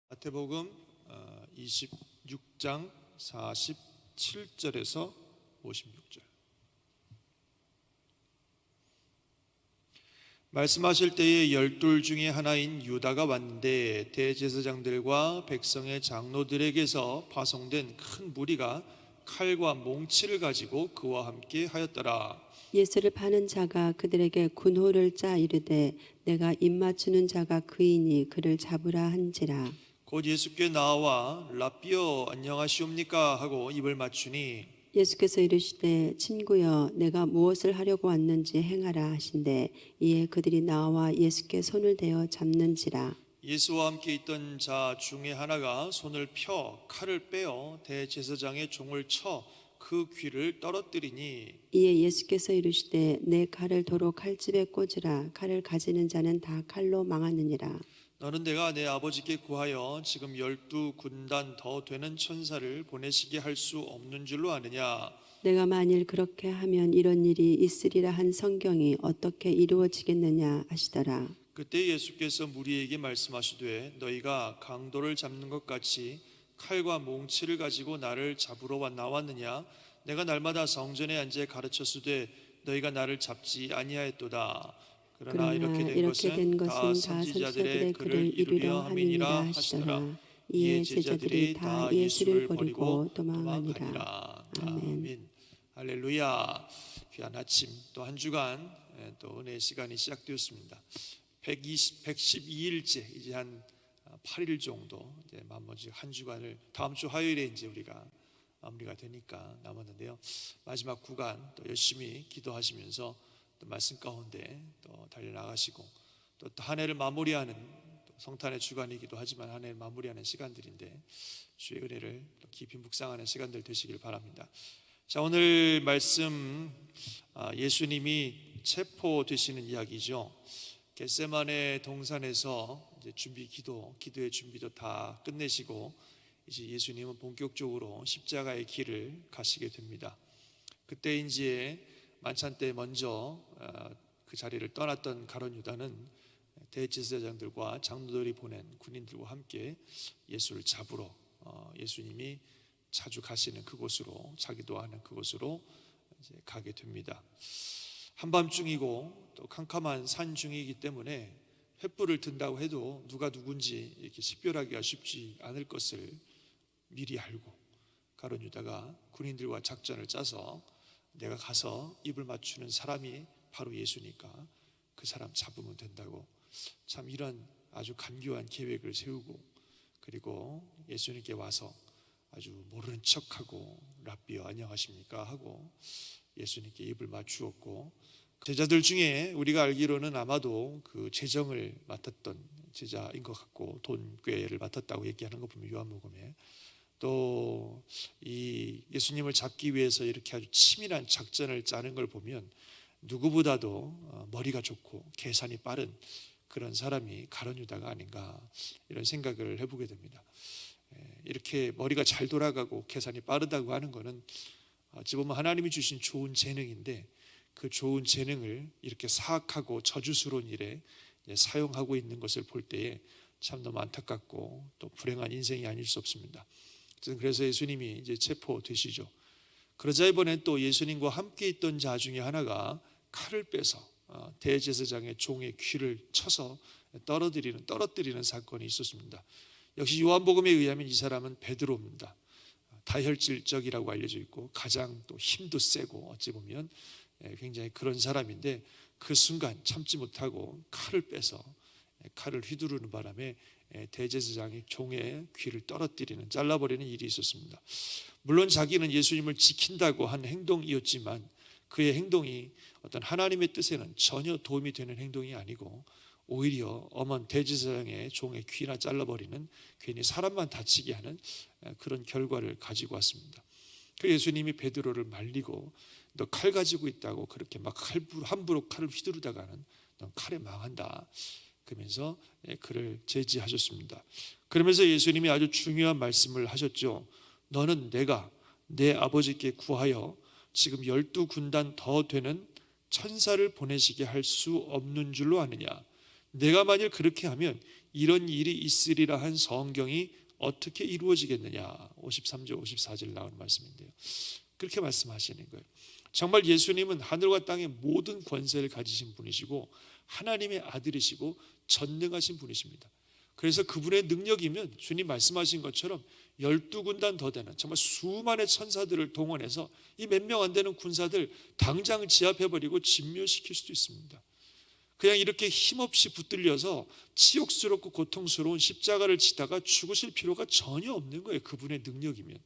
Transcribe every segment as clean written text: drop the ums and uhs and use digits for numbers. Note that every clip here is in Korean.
마태복음 26장 47절에서 56절. 말씀하실 때에 12 중에 하나인 유다가 왔는데 대제사장들과 백성의 장로들에게서 파송된 큰 무리가 칼과 몽치를 가지고 그와 함께 하였더라. 예수를 파는 자가 그들에게 군호를 짜 이르되 내가 입맞추는 자가 그이니 그를 잡으라 한지라. 곧 예수께 나와 라삐어 안녕하시옵니까 하고 입을 맞추니 예수께서 이르시되 친구여 내가 무엇을 하려고 왔는지 행하라 하신대 이에 그들이 나와 예수께 손을 대어 잡는지라. 예수와 함께 있던 자 중에 하나가 손을 펴 칼을 빼어 대제사장의 종을 쳐 그 귀를 떨어뜨리니 이에 예수께서 이르시되 내 칼을 도로 칼집에 꽂으라. 칼을 가지는 자는 다 칼로 망하느니라. 너는 내가 내 아버지께 구하여 지금 12군단 더 되는 천사를 보내시게 할 수 없는 줄로 아느냐. 내가 만일 그렇게 하면 이런 일이 있으리라 한 성경이 어떻게 이루어지겠느냐 하시더라. 그때 예수께서 무리에게 말씀하시되 너희가 강도를 잡는 것 같이 칼과 몽치를 가지고 나를 잡으러 나왔느냐. 내가 날마다 성전에 앉아 가르쳤으되 너희가 나를 잡지 아니하였도다. 그러나 이렇게 된 것은 다 선지자들의 글을 이루려 함이니라 하시더라. 이에 제자들이 다 예수를 버리고 도망하니라. 아멘. 할렐루야. 귀한 아침, 또 한 주간 또 은혜의 시간이 시작되었습니다. 112일째, 이제 한 8일 정도 이제 마무리 한 주간을 다음 주 화요일에 이제 우리가 마무리가 되니까 남았는데요. 마지막 구간 또 열심히 기도하시면서 또 말씀 가운데 또 달려나가시고 또 한 해를 마무리하는 성탄의 주간이기도 하지만 한 해를 마무리하는 시간들인데 주의 은혜를 또 깊이 묵상하는 시간들 되시길 바랍니다. 자, 오늘 말씀 예수님이 체포되시는 이야기죠. 겟세마네 동산에서 이제 기도의 준비도 다 끝내시고 이제 예수님은 본격적으로 십자가의 길을 가시게 됩니다. 그때 이제 만찬 때 먼저 그 자리를 떠났던 가룟 유다는 대제사장들과 장로들이 보낸 군인들과 함께 예수를 잡으러 예수님이 자주 가시는 그곳으로, 자기도 하는 그곳으로 이제 가게 됩니다. 한밤중이고 또 캄캄한 산중이기 때문에 횃불을 든다고 해도 누가 누군지 이렇게 식별하기가 쉽지 않을 것을 미리 알고 가룟 유다가 군인들과 작전을 짜서 내가 가서 입을 맞추는 사람이 바로 예수니까 그 사람 잡으면 된다고, 참 이런 아주 간교한 계획을 세우고, 그리고 예수님께 와서 아주 모르는 척하고 라삐어 안녕하십니까 하고 예수님께 입을 맞추었고, 제자들 중에 우리가 알기로는 아마도 그 재정을 맡았던 제자인 것 같고 돈꾀를 맡았다고 얘기하는 거 보면 요한복음에, 또 이 예수님을 잡기 위해서 이렇게 아주 치밀한 작전을 짜는 걸 보면 누구보다도 머리가 좋고 계산이 빠른 그런 사람이 가룟 유다가 아닌가, 이런 생각을 해보게 됩니다. 이렇게 머리가 잘 돌아가고 계산이 빠르다고 하는 것은 어찌 보면 하나님이 주신 좋은 재능인데, 그 좋은 재능을 이렇게 사악하고 저주스러운 일에 사용하고 있는 것을 볼 때에 참 너무 안타깝고 또 불행한 인생이 아닐 수 없습니다. 그래서 예수님이 이제 체포되시죠. 그러자 이번엔 또 예수님과 함께 있던 자 중에 하나가 칼을 빼서 대제사장의 종의 귀를 쳐서 떨어뜨리는 사건이 있었습니다. 역시 요한복음에 의하면 이 사람은 베드로입니다. 다혈질적이라고 알려져 있고 가장 또 힘도 세고 어찌 보면 굉장히 그런 사람인데, 그 순간 참지 못하고 칼을 빼서 칼을 휘두르는 바람에 대제사장의 종의 귀를 잘라버리는 일이 있었습니다. 물론 자기는 예수님을 지킨다고 한 행동이었지만 그의 행동이 어떤 하나님의 뜻에는 전혀 도움이 되는 행동이 아니고 오히려 엄한 대제사장의 종의 귀나 잘라버리는, 괜히 사람만 다치게 하는 그런 결과를 가지고 왔습니다. 그 예수님이 베드로를 말리고 너 칼 가지고 있다고 그렇게 막 함부로 칼을 휘두르다가는 넌 칼에 망한다 그러면서 그를 제지하셨습니다. 그러면서 예수님이 아주 중요한 말씀을 하셨죠. 너는 내가 내 아버지께 구하여 지금 12군단 더 되는 천사를 보내시게 할 수 없는 줄로 아느냐. 내가 만일 그렇게 하면 이런 일이 있으리라 한 성경이 어떻게 이루어지겠느냐. 53절 54절 나오는 말씀인데요, 그렇게 말씀하시는 거예요. 정말 예수님은 하늘과 땅의 모든 권세를 가지신 분이시고 하나님의 아들이시고 전능하신 분이십니다. 그래서 그분의 능력이면 주님 말씀하신 것처럼 12군단 더 되는 정말 수만의 천사들을 동원해서 이 몇 명 안 되는 군사들 당장 제압해버리고 진멸시킬 수도 있습니다. 그냥 이렇게 힘없이 붙들려서 치욕스럽고 고통스러운 십자가를 지다가 죽으실 필요가 전혀 없는 거예요, 그분의 능력이면.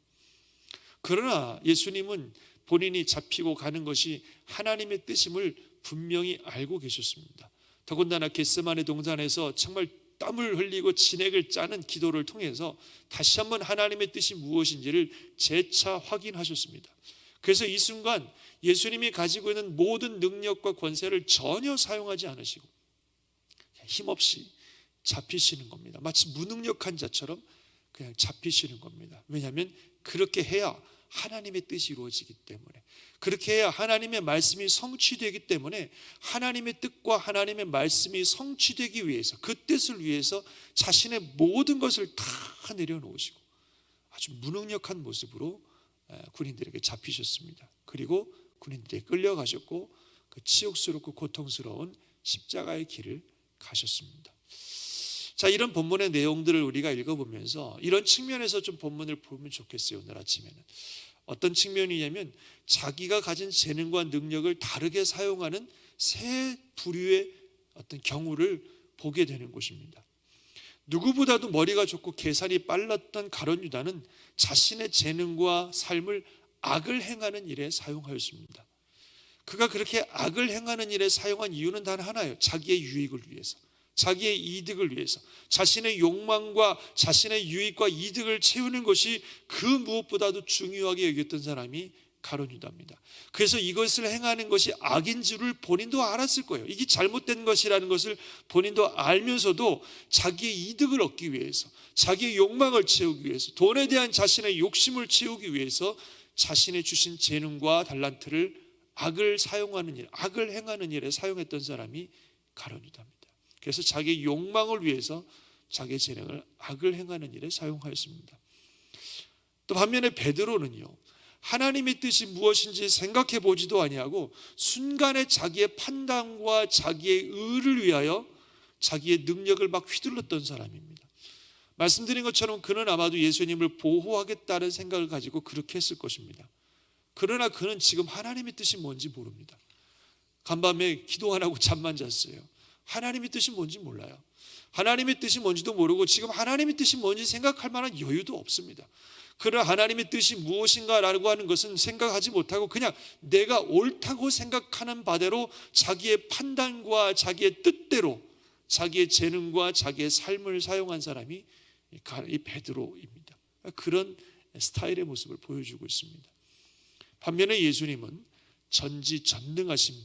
그러나 예수님은 본인이 잡히고 가는 것이 하나님의 뜻임을 분명히 알고 계셨습니다. 더군다나 겟세마네 동산에서 정말 땀을 흘리고 진액을 짜는 기도를 통해서 다시 한번 하나님의 뜻이 무엇인지를 재차 확인하셨습니다. 그래서 이 순간 예수님이 가지고 있는 모든 능력과 권세를 전혀 사용하지 않으시고 힘없이 잡히시는 겁니다. 마치 무능력한 자처럼 그냥 잡히시는 겁니다. 왜냐하면 그렇게 해야 하나님의 뜻이 이루어지기 때문에, 그렇게 해야 하나님의 말씀이 성취되기 때문에, 하나님의 뜻과 하나님의 말씀이 성취되기 위해서, 그 뜻을 위해서 자신의 모든 것을 다 내려놓으시고 아주 무능력한 모습으로 군인들에게 잡히셨습니다. 그리고 군인들에게 끌려가셨고 그 치욕스럽고 고통스러운 십자가의 길을 가셨습니다. 자, 이런 본문의 내용들을 우리가 읽어보면서 이런 측면에서 좀 본문을 보면 좋겠어요. 오늘 아침에는 어떤 측면이냐면 자기가 가진 재능과 능력을 다르게 사용하는 세 부류의 어떤 경우를 보게 되는 것입니다. 누구보다도 머리가 좋고 계산이 빨랐던 가룟 유다는 자신의 재능과 삶을 악을 행하는 일에 사용하였습니다. 그가 그렇게 악을 행하는 일에 사용한 이유는 단 하나예요. 자기의 유익을 위해서, 자기의 이득을 위해서, 자신의 욕망과 자신의 유익과 이득을 채우는 것이 그 무엇보다도 중요하게 여겼던 사람이 가룟 유다입니다. 그래서 이것을 행하는 것이 악인 줄을 본인도 알았을 거예요. 이게 잘못된 것이라는 것을 본인도 알면서도 자기의 이득을 얻기 위해서, 자기의 욕망을 채우기 위해서, 돈에 대한 자신의 욕심을 채우기 위해서 자신의 주신 재능과 달란트를 악을 사용하는 일, 악을 행하는 일에 사용했던 사람이 가룟 유다입니다. 그래서 자기의 욕망을 위해서 자기의 재능을 악을 행하는 일에 사용하였습니다. 또 반면에 베드로는요, 하나님의 뜻이 무엇인지 생각해 보지도 아니하고 순간에 자기의 판단과 자기의 의를 위하여 자기의 능력을 막 휘둘렀던 사람입니다. 말씀드린 것처럼 그는 아마도 예수님을 보호하겠다는 생각을 가지고 그렇게 했을 것입니다. 그러나 그는 지금 하나님의 뜻이 뭔지 모릅니다. 간밤에 기도 안 하고 잠만 잤어요. 하나님의 뜻이 뭔지 몰라요. 하나님의 뜻이 뭔지도 모르고 지금 하나님의 뜻이 뭔지 생각할 만한 여유도 없습니다. 그러나 하나님의 뜻이 무엇인가라고 하는 것은 생각하지 못하고 그냥 내가 옳다고 생각하는 바대로 자기의 판단과 자기의 뜻대로 자기의 재능과 자기의 삶을 사용한 사람이 이 베드로입니다. 그런 스타일의 모습을 보여주고 있습니다. 반면에 예수님은 전지전능하신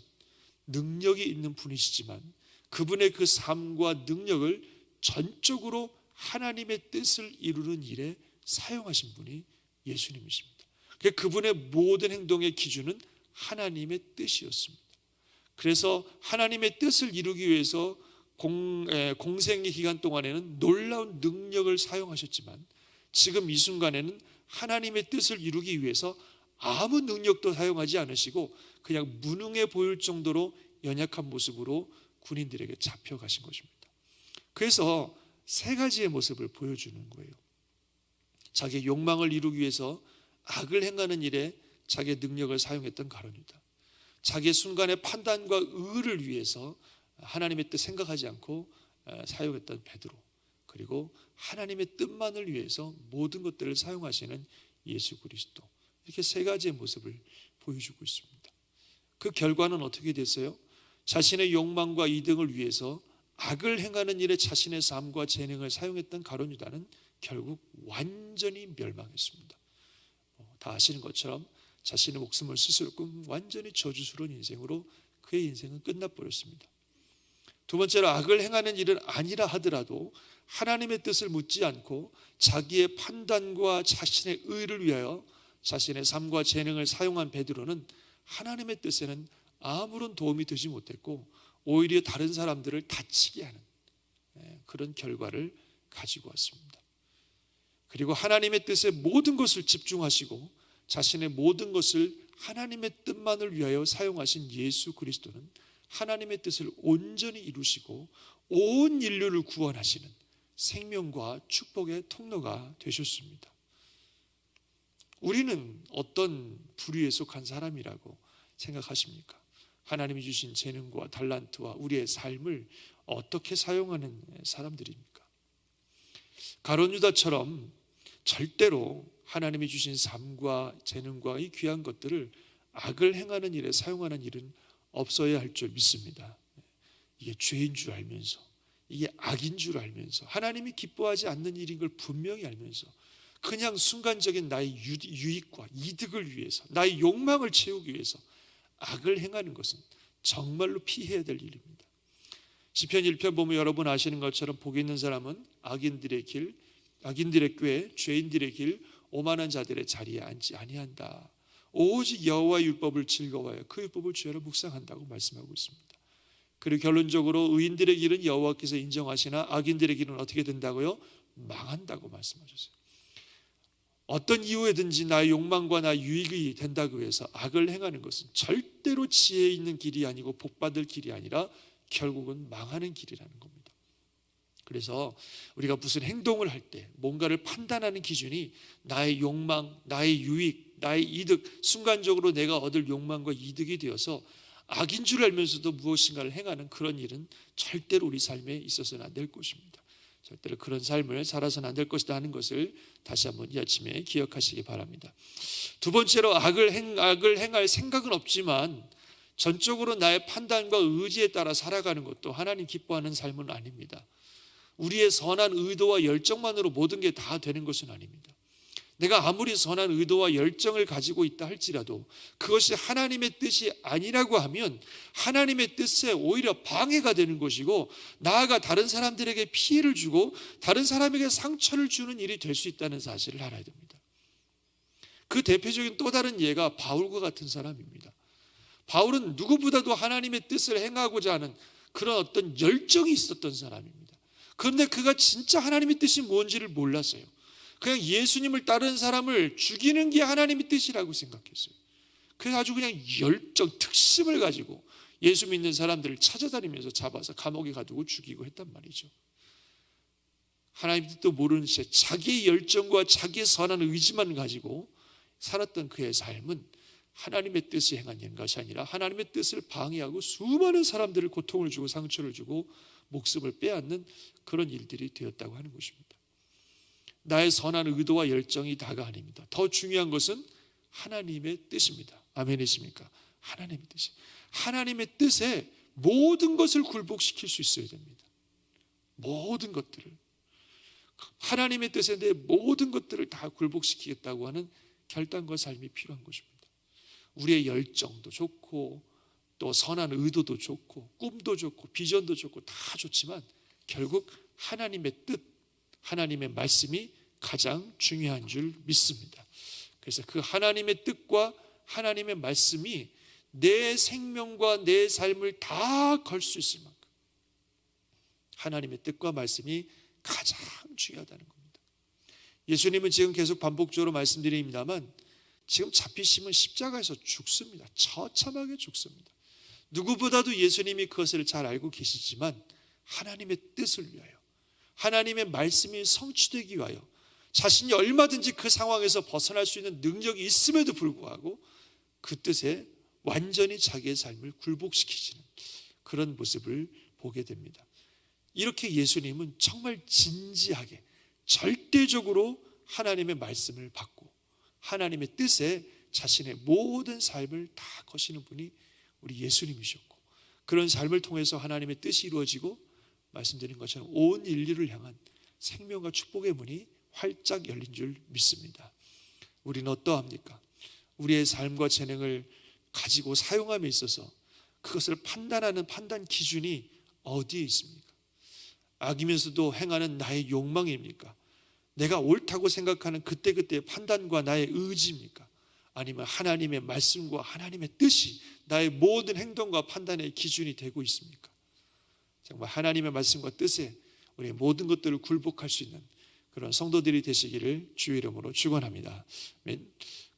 능력이 있는 분이시지만 그분의 그 삶과 능력을 전적으로 하나님의 뜻을 이루는 일에 사용하신 분이 예수님이십니다. 그분의 모든 행동의 기준은 하나님의 뜻이었습니다. 그래서 하나님의 뜻을 이루기 위해서 공생의 기간 동안에는 놀라운 능력을 사용하셨지만 지금 이 순간에는 하나님의 뜻을 이루기 위해서 아무 능력도 사용하지 않으시고 그냥 무능해 보일 정도로 연약한 모습으로 군인들에게 잡혀가신 것입니다. 그래서 세 가지의 모습을 보여주는 거예요. 자기의 욕망을 이루기 위해서 악을 행하는 일에 자기의 능력을 사용했던 가룟 유다, 자기의 순간의 판단과 의를 위해서 하나님의 뜻 생각하지 않고 사용했던 베드로, 그리고 하나님의 뜻만을 위해서 모든 것들을 사용하시는 예수 그리스도, 이렇게 세 가지의 모습을 보여주고 있습니다. 그 결과는 어떻게 됐어요? 자신의 욕망과 이득을 위해서 악을 행하는 일에 자신의 삶과 재능을 사용했던 가룟 유다는 결국 완전히 멸망했습니다. 다 아시는 것처럼 자신의 목숨을 스스로 끊은 완전히 저주스러운 인생으로 그의 인생은 끝나버렸습니다. 두 번째로 악을 행하는 일은 아니라 하더라도 하나님의 뜻을 묻지 않고 자기의 판단과 자신의 의를 위하여 자신의 삶과 재능을 사용한 베드로는 하나님의 뜻에는 아무런 도움이 되지 못했고 오히려 다른 사람들을 다치게 하는, 그런 결과를 가지고 왔습니다. 그리고 하나님의 뜻에 모든 것을 집중하시고 자신의 모든 것을 하나님의 뜻만을 위하여 사용하신 예수 그리스도는 하나님의 뜻을 온전히 이루시고 온 인류를 구원하시는 생명과 축복의 통로가 되셨습니다. 우리는 어떤 부류에 속한 사람이라고 생각하십니까? 하나님이 주신 재능과 달란트와 우리의 삶을 어떻게 사용하는 사람들입니까? 가룟 유다처럼 절대로 하나님이 주신 삶과 재능과 이 귀한 것들을 악을 행하는 일에 사용하는 일은 없어야 할 줄 믿습니다. 이게 죄인 줄 알면서, 이게 악인 줄 알면서, 하나님이 기뻐하지 않는 일인 걸 분명히 알면서 그냥 순간적인 나의 유익과 이득을 위해서, 나의 욕망을 채우기 위해서 악을 행하는 것은 정말로 피해야 될 일입니다. 시편 1편 보면 여러분 아시는 것처럼 복이 있는 사람은 악인들의 길, 악인들의 꾀, 죄인들의 길, 오만한 자들의 자리에 앉지 아니한다. 오직 여호와의 율법을 즐거워하여 그 율법을 주야로 묵상한다고 말씀하고 있습니다. 그리고 결론적으로 의인들의 길은 여호와께서 인정하시나 악인들의 길은 어떻게 된다고요? 망한다고 말씀하셨어요. 어떤 이유에든지 나의 욕망과 나의 유익이 된다고 해서 악을 행하는 것은 절대로 지혜 있는 길이 아니고 복받을 길이 아니라 결국은 망하는 길이라는 겁니다. 그래서 우리가 무슨 행동을 할 때 뭔가를 판단하는 기준이 나의 욕망, 나의 유익, 나의 이득, 순간적으로 내가 얻을 욕망과 이득이 되어서 악인 줄 알면서도 무엇인가를 행하는 그런 일은 절대로 우리 삶에 있어서는 안 될 것입니다. 절대로 그런 삶을 살아서는 안 될 것이다 하는 것을 다시 한번 이 아침에 기억하시기 바랍니다. 두 번째로 악을 행할 생각은 없지만 전적으로 나의 판단과 의지에 따라 살아가는 것도 하나님 기뻐하는 삶은 아닙니다. 우리의 선한 의도와 열정만으로 모든 게 다 되는 것은 아닙니다. 내가 아무리 선한 의도와 열정을 가지고 있다 할지라도 그것이 하나님의 뜻이 아니라고 하면 하나님의 뜻에 오히려 방해가 되는 것이고 나아가 다른 사람들에게 피해를 주고 다른 사람에게 상처를 주는 일이 될 수 있다는 사실을 알아야 됩니다. 그 대표적인 또 다른 예가 바울과 같은 사람입니다. 바울은 누구보다도 하나님의 뜻을 행하고자 하는 그런 어떤 열정이 있었던 사람입니다. 그런데 그가 진짜 하나님의 뜻이 뭔지를 몰랐어요. 그냥 예수님을 따르는 사람을 죽이는 게 하나님의 뜻이라고 생각했어요. 그래서 아주 그냥 열정, 특심을 가지고 예수 믿는 사람들을 찾아다니면서 잡아서 감옥에 가두고 죽이고 했단 말이죠. 하나님의 뜻도 모르는 채 자기의 열정과 자기의 선한 의지만 가지고 살았던 그의 삶은 하나님의 뜻이 행한 것이 아니라 하나님의 뜻을 방해하고 수많은 사람들을 고통을 주고 상처를 주고 목숨을 빼앗는 그런 일들이 되었다고 하는 것입니다. 나의 선한 의도와 열정이 다가 아닙니다. 더 중요한 것은 하나님의 뜻입니다. 아멘이십니까? 하나님의 뜻이. 하나님의 뜻에 모든 것을 굴복시킬 수 있어야 됩니다. 모든 것들을. 하나님의 뜻에 내 모든 것들을 다 굴복시키겠다고 하는 결단과 삶이 필요한 것입니다. 우리의 열정도 좋고 또 선한 의도도 좋고 꿈도 좋고 비전도 좋고 다 좋지만 결국 하나님의 뜻, 하나님의 말씀이 가장 중요한 줄 믿습니다. 그래서 그 하나님의 뜻과 하나님의 말씀이 내 생명과 내 삶을 다 걸 수 있을 만큼 하나님의 뜻과 말씀이 가장 중요하다는 겁니다. 예수님은 지금 계속 반복적으로 말씀드립니다만 지금 잡히시면 십자가에서 죽습니다. 처참하게 죽습니다. 누구보다도 예수님이 그것을 잘 알고 계시지만 하나님의 뜻을 위하여 하나님의 말씀이 성취되기 위하여 자신이 얼마든지 그 상황에서 벗어날 수 있는 능력이 있음에도 불구하고 그 뜻에 완전히 자기의 삶을 굴복시키시는 그런 모습을 보게 됩니다. 이렇게 예수님은 정말 진지하게 절대적으로 하나님의 말씀을 받고 하나님의 뜻에 자신의 모든 삶을 다 거시는 분이 우리 예수님이셨고 그런 삶을 통해서 하나님의 뜻이 이루어지고 말씀드린 것처럼 온 인류를 향한 생명과 축복의 문이 활짝 열린 줄 믿습니다. 우리는 어떠합니까? 우리의 삶과 재능을 가지고 사용함에 있어서 그것을 판단하는 판단 기준이 어디에 있습니까? 악이면서도 행하는 나의 욕망입니까? 내가 옳다고 생각하는 그때그때의 판단과 나의 의지입니까? 아니면 하나님의 말씀과 하나님의 뜻이 나의 모든 행동과 판단의 기준이 되고 있습니까? 정말 하나님의 말씀과 뜻에 우리의 모든 것들을 굴복할 수 있는 그런 성도들이 되시기를 주의 이름으로 축원합니다.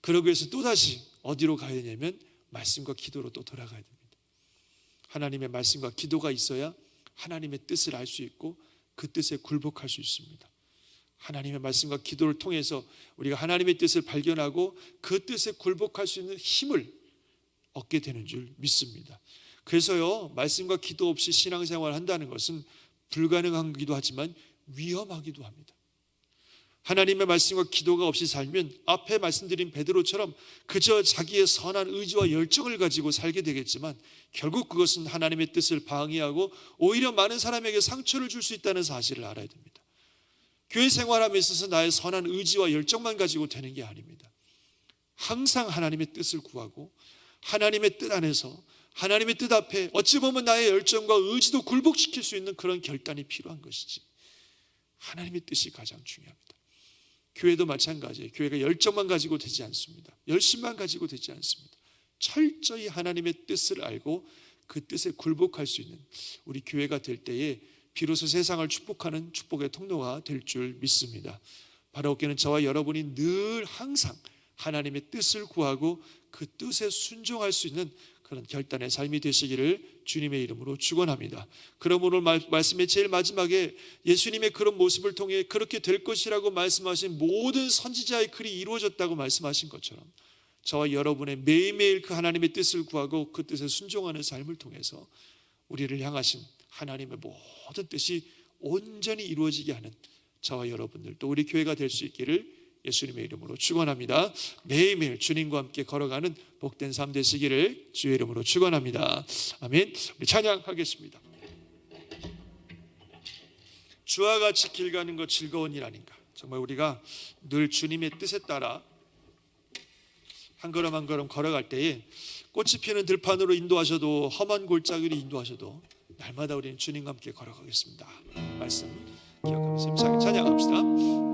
그러기 위해서 또다시 어디로 가야 되냐면 말씀과 기도로 또 돌아가야 됩니다. 하나님의 말씀과 기도가 있어야 하나님의 뜻을 알 수 있고 그 뜻에 굴복할 수 있습니다. 하나님의 말씀과 기도를 통해서 우리가 하나님의 뜻을 발견하고 그 뜻에 굴복할 수 있는 힘을 얻게 되는 줄 믿습니다. 그래서요, 말씀과 기도 없이 신앙생활을 한다는 것은 불가능하기도 하지만 위험하기도 합니다. 하나님의 말씀과 기도가 없이 살면 앞에 말씀드린 베드로처럼 그저 자기의 선한 의지와 열정을 가지고 살게 되겠지만 결국 그것은 하나님의 뜻을 방해하고 오히려 많은 사람에게 상처를 줄 수 있다는 사실을 알아야 됩니다. 교회 생활함에 있어서 나의 선한 의지와 열정만 가지고 되는 게 아닙니다. 항상 하나님의 뜻을 구하고 하나님의 뜻 안에서 하나님의 뜻 앞에 어찌 보면 나의 열정과 의지도 굴복시킬 수 있는 그런 결단이 필요한 것이지, 하나님의 뜻이 가장 중요합니다. 교회도 마찬가지예요. 교회가 열정만 가지고 되지 않습니다. 열심만 가지고 되지 않습니다. 철저히 하나님의 뜻을 알고 그 뜻에 굴복할 수 있는 우리 교회가 될 때에 비로소 세상을 축복하는 축복의 통로가 될 줄 믿습니다. 바라옵기는 저와 여러분이 늘 항상 하나님의 뜻을 구하고 그 뜻에 순종할 수 있는 그런 결단의 삶이 되시기를 주님의 이름으로 축원합니다. 그럼 오늘 말씀의 제일 마지막에 예수님의 그런 모습을 통해 그렇게 될 것이라고 말씀하신 모든 선지자의 글이 이루어졌다고 말씀하신 것처럼 저와 여러분의 매일매일 그 하나님의 뜻을 구하고 그 뜻에 순종하는 삶을 통해서 우리를 향하신 하나님의 모든 뜻이 온전히 이루어지게 하는 저와 여러분들 또 우리 교회가 될 수 있기를 예수님의 이름으로 축원합니다. 매일매일 주님과 함께 걸어가는 복된 삶 되시기를 주의 이름으로 축원합니다. 아멘. 우리 찬양하겠습니다. 주와 같이 길 가는 것 즐거운 일 아닌가. 정말 우리가 늘 주님의 뜻에 따라 한 걸음 한 걸음 걸어갈 때에 꽃이 피는 들판으로 인도하셔도 험한 골짜기로 인도하셔도 날마다 우리는 주님과 함께 걸어가겠습니다. 말씀 기억하면서 힘차게 찬양합시다.